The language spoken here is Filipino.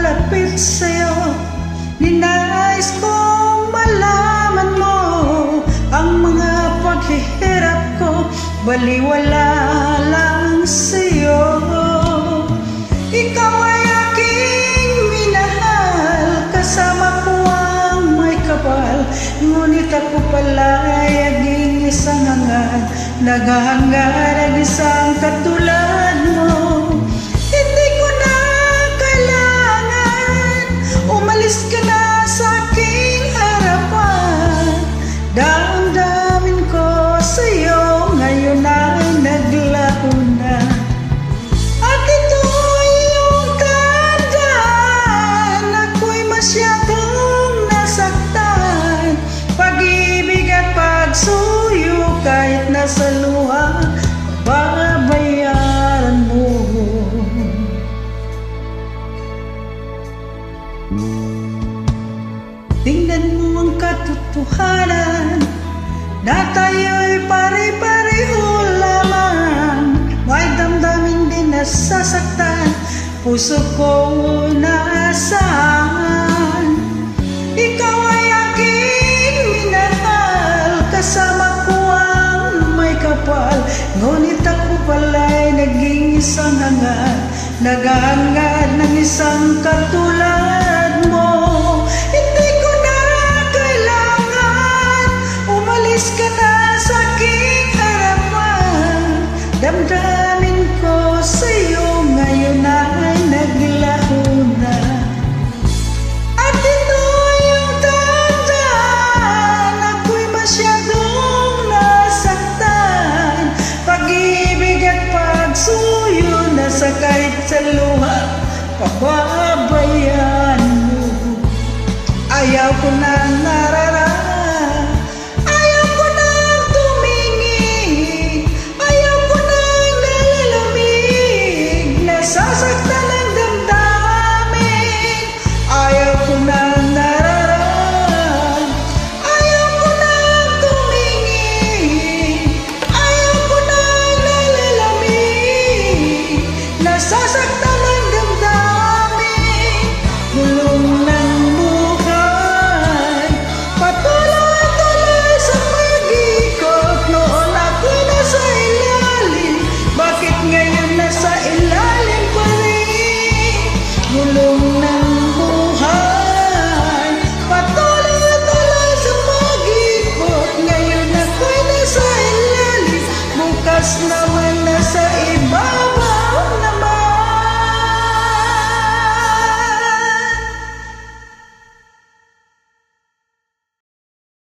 lumalapit sa'yo. Ninais kong malaman mo ang mga paghihirap ko, baliwala lang sa'yo. Ikaw ay aking minahal, kasama ko ang may kapal. Ngunit ako pala'y aging isang hangad, naghahangad ang isang katulad mo. Hindi ko na kailangan, umalis ka na sa aking harapan. Damdamin ko sa'yo, ngayon ay naglaho na. At ito yung tandaan, ako'y masyadong nasaktan. Pag-ibig at pagsuyo, kahit nasa luha, babayaran mo. Tingnan mo ang katotohanan, na tayo'y pare-pareho lamang. May damdamin din nasasaktan, puso ko naasahan. Ikaw ay aking minahal, kasama ko ang may kapal. Ngunit ako pala'y naging isang hangad, naghahangad ng isang katulad mo. Hindi ko na kailangan, umalis ka na sa aking harapan. Damdamin ko sa'yo, ngayon ay naglaho na. At ito yung tandaan, ako'y masyadong nasaktan. Pag-ibig at pagsuyo, nasa kahit sa luha, pababayaan mo. Ayaw ko na nararating